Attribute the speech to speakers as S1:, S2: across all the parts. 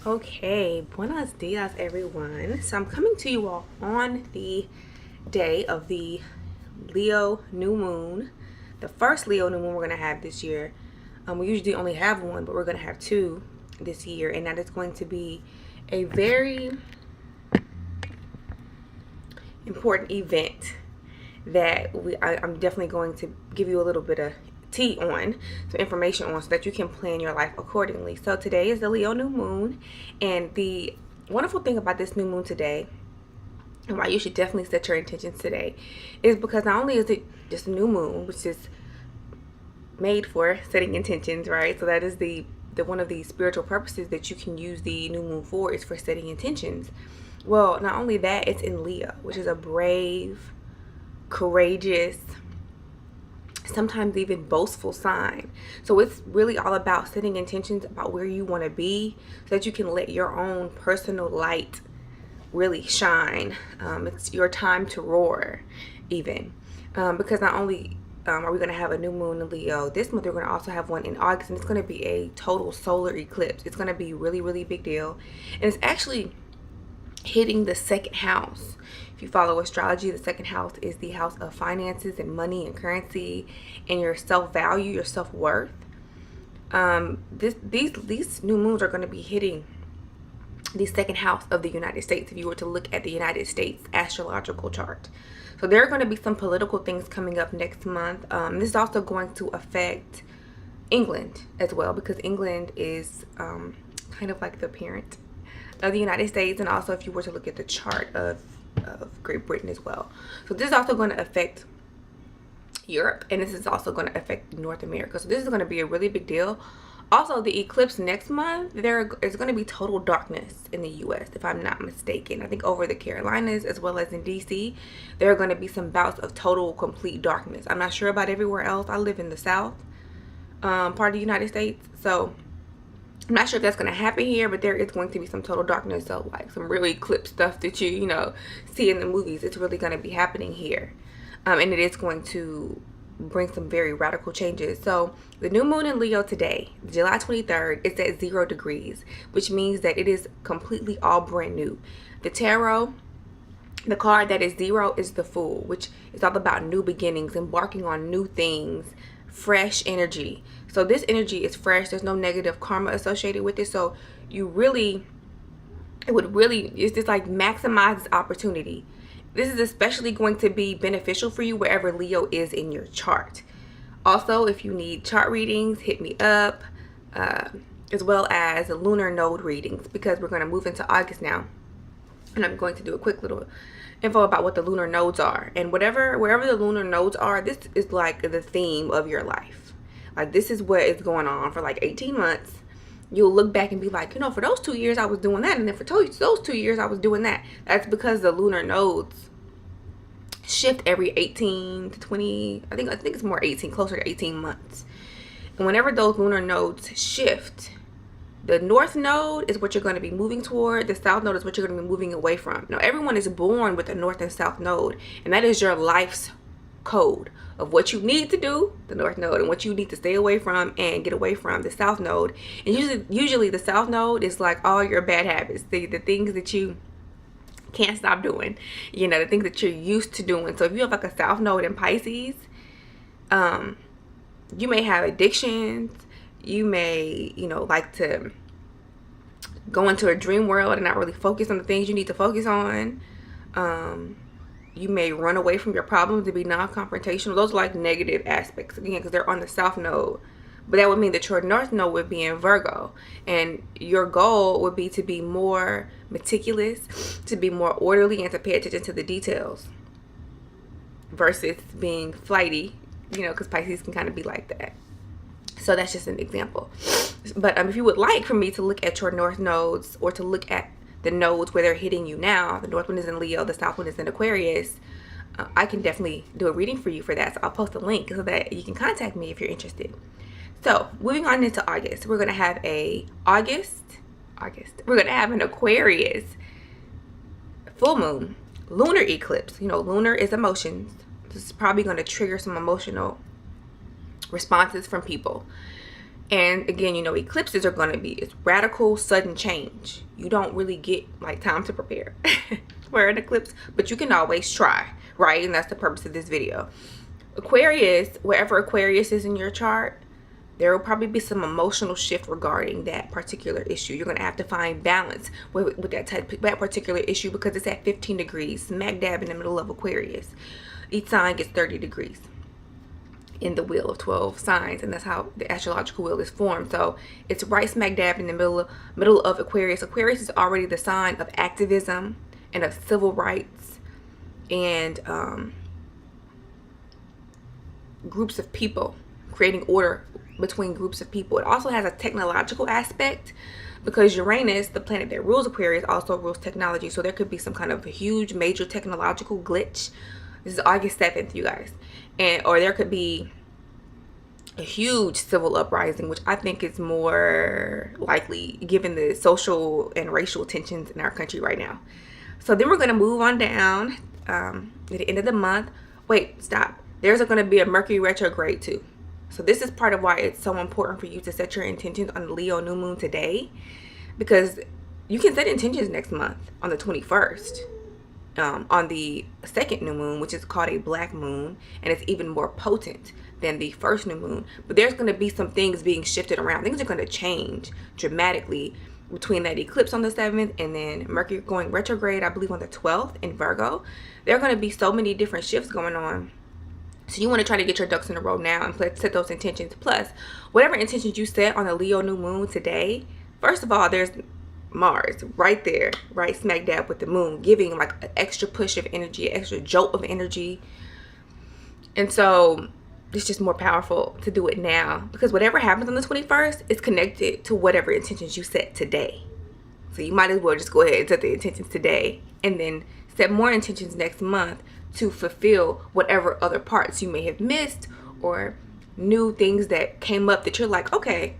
S1: Okay, buenos dias, everyone. So I'm coming to you all on the day of the Leo new moon, the first Leo new moon we're gonna have this year. We usually only have one, but we're gonna have two this year, and that is going to be a very important event that I'm definitely going to give you a little bit of tea on, some information on, so that you can plan your life accordingly. So today is the Leo new moon, and the wonderful thing about this new moon today, and why you should definitely set your intentions today, is because not only is it just a new moon, which is made for setting intentions, right? So that is the one of the spiritual purposes that you can use the new moon for, is for setting intentions. Well, not only that, it's in Leo, which is a brave, courageous, sometimes even boastful sign. So it's really all about setting intentions about where you want to be, so that you can let your own personal light really shine. It's your time to roar, even because not only are we going to have a new moon in Leo this month, we're going to also have one in August, and it's going to be a total solar eclipse. It's going to be really, really big deal, and it's actually hitting the second house. If you follow astrology, the second house is the house of finances and money and currency and your self-value, your self-worth. These new moons are going to be hitting the second house of the United States, if you were to look at the United States astrological chart. So there are going to be some political things coming up next month. This is also going to affect England as well, because England is kind of like the parent of the United States, and also if you were to look at the chart of Great Britain as well. So this is also going to affect Europe, and this is also going to affect North America. So this is going to be a really big deal. Also, the eclipse next month, there is going to be total darkness in the U.S., if I'm not mistaken. I think over the Carolinas as well as in D.C., there are going to be some bouts of total, complete darkness. I'm not sure about everywhere else. I live in the South part of the United States, so I'm not sure if that's going to happen here, but there is going to be some total darkness. So like some really eclipse stuff that you see in the movies, it's really going to be happening here. And it is going to bring some very radical changes. So the new moon in Leo today, July 23rd, it's at 0 degrees, which means that it is completely all brand new. The tarot, the card that is 0 is the Fool, which is all about new beginnings, embarking on new things, fresh energy. So this energy is fresh. There's no negative karma associated with it. So it's just like maximize opportunity. This is especially going to be beneficial for you wherever Leo is in your chart. Also, if you need chart readings, hit me up, as well as lunar node readings, because we're going to move into August now. And I'm going to do a quick little info about what the lunar nodes are. And wherever the lunar nodes are, this is like the theme of your life. Like this is what is going on for like 18 months. You'll look back and be like, for those 2 years I was doing that, and then for those 2 years I was doing that. That's because the lunar nodes shift every 18 to 20, I think it's more 18, closer to 18 months. And whenever those lunar nodes shift, the north node is what you're going to be moving toward. The south node is what you're going to be moving away from. Now, everyone is born with a north and south node, and that is your life's code of what you need to do, the north node, and what you need to stay away from and get away from, the south node. And usually the south node is like all your bad habits, the things that you can't stop doing, the things that you're used to doing. So if you have like a south node in Pisces, you may have addictions. You may, like to go into a dream world and not really focus on the things you need to focus on. You may run away from your problems to be non-confrontational. Those are like negative aspects, again, because they're on the south node. But that would mean that your north node would be in Virgo. And your goal would be to be more meticulous, to be more orderly, and to pay attention to the details versus being flighty, because Pisces can kind of be like that. So that's just an example. But if you would like for me to look at your north nodes, or to look at the nodes where they're hitting you now, the north one is in Leo, the south one is in Aquarius, I can definitely do a reading for you for that. So I'll post a link so that you can contact me if you're interested. So moving on into August, we're going to have we're going to have an Aquarius full moon, lunar eclipse. Lunar is emotions. This is probably going to trigger some emotional responses from people. And again, you know, eclipses are going to be, it's radical, sudden change. You don't really get like time to prepare for an eclipse, but you can always try, right? And that's the purpose of this video. Aquarius, wherever Aquarius is in your chart, there will probably be some emotional shift regarding that particular issue. You're going to have to find balance with that particular issue, because it's at 15 degrees, smack dab in the middle of Aquarius. Each sign gets 30 degrees in the wheel of 12 signs, and that's how the astrological wheel is formed. So it's right smack dab in the middle of Aquarius. Aquarius is already the sign of activism and of civil rights and groups of people, creating order between groups of people. It also has a technological aspect, because Uranus, the planet that rules Aquarius, also rules technology. So there could be some kind of a huge major technological glitch. This is August 7th, you guys. Or there could be a huge civil uprising, which I think is more likely given the social and racial tensions in our country right now. So then we're going to move on down at the end of the month. Wait, stop. There's going to be a Mercury retrograde too. So this is part of why it's so important for you to set your intentions on the Leo new moon today, because you can set intentions next month on the 21st. On the second new moon, which is called a black moon, and it's even more potent than the first new moon. But there's going to be some things being shifted around. Things are going to change dramatically between that eclipse on the 7th and then Mercury going retrograde, I believe, on the 12th in Virgo. There are going to be so many different shifts going on. So you want to try to get your ducks in a row now and set those intentions. Plus, whatever intentions you set on the Leo new moon today, first of all, there's Mars right there, right smack dab with the moon, giving like an extra push of energy, an extra jolt of energy. And so it's just more powerful to do it now, because whatever happens on the 21st is connected to whatever intentions you set today. So you might as well just go ahead and set the intentions today, and then set more intentions next month to fulfill whatever other parts you may have missed, or new things that came up that you're like, okay,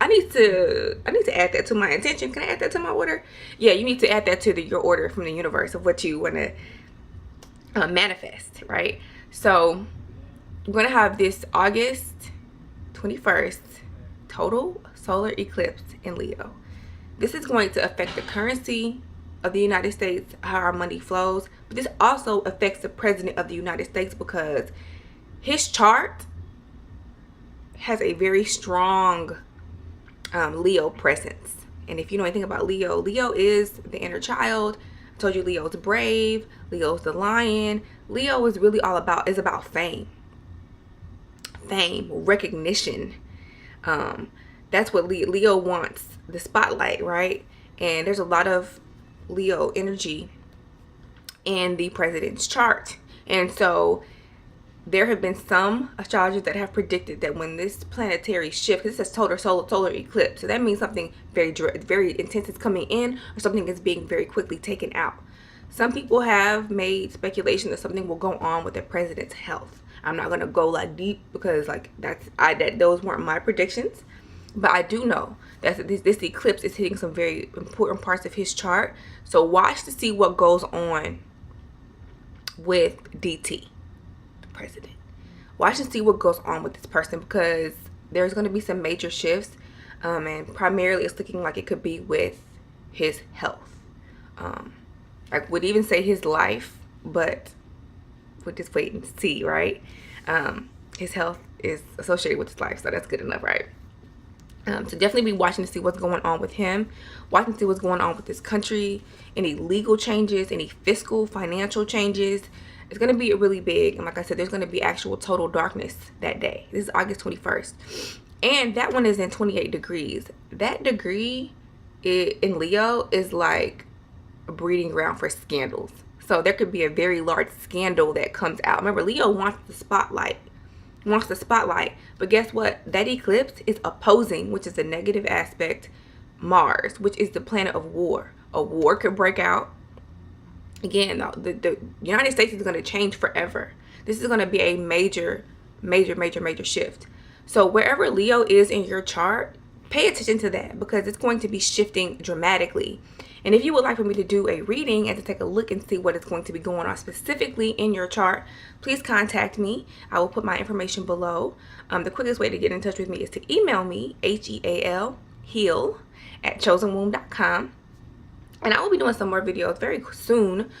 S1: I need to add that to my intention. Can I add that to my order? Yeah, you need to add that to your order from the universe of what you want to manifest, right? So we're going to have this August 21st total solar eclipse in Leo. This is going to affect the currency of the United States, how our money flows, but this also affects the president of the United States, because his chart has a very strong Leo presence. And if you know anything about Leo, Leo is the inner child. I told you Leo's brave, Leo's the lion. Leo is really is about fame, recognition. That's what Leo wants, the spotlight, right? And there's a lot of Leo energy in the president's chart. And so there have been some astrologers that have predicted that when this planetary shift, because this is total solar eclipse, so that means something very intense is coming in, or something is being very quickly taken out. Some people have made speculation that something will go on with the president's health. I'm not going to go like deep, because like those weren't my predictions, but I do know that this eclipse is hitting some very important parts of his chart. So watch to see what goes on with DT, the president. Watch and see what goes on with this person, because there's going to be some major shifts, and primarily it's looking like it could be with his health. I would even say his life, but we'll just wait and see, right? His health is associated with his life, so that's good enough, right? So definitely be watching to see what's going on with him, watching to see what's going on with this country, any legal changes, any fiscal, financial changes. It's going to be really big. And like I said, there's going to be actual total darkness that day. This is August 21st. And that one is in 28 degrees. That degree in Leo is like a breeding ground for scandals. So there could be a very large scandal that comes out. Remember, Leo wants the spotlight. But guess what? That eclipse is opposing, which is a negative aspect, Mars, which is the planet of war. A war could break out. Again, the United States is going to change forever. This is going to be a major shift. So wherever Leo is in your chart, pay attention to that, because it's going to be shifting dramatically. And if you would like for me to do a reading and to take a look and see what is going to be going on specifically in your chart, please contact me. I will put my information below. The quickest way to get in touch with me is to email me, heal@chosenwomb.com. And I will be doing some more videos very soon.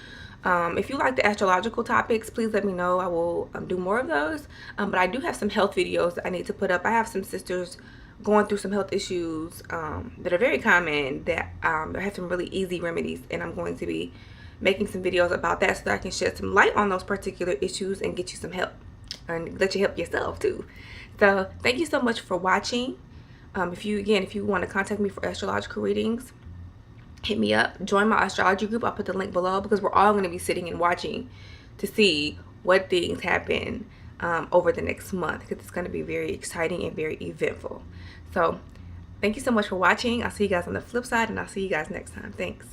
S1: If you like the astrological topics, please let me know. I will do more of those. But I do have some health videos that I need to put up. I have some sisters going through some health issues that are very common, that have some really easy remedies, and I'm going to be making some videos about that so that I can shed some light on those particular issues and get you some help, and let you help yourself too. So thank you so much for watching. If you want to contact me for astrological readings, hit me up. Join my astrology group. I'll put the link below, because we're all going to be sitting and watching to see what things happen over the next month, because it's going to be very exciting and very eventful. So thank you so much for watching. I'll see you guys on the flip side, and I'll see you guys next time. Thanks.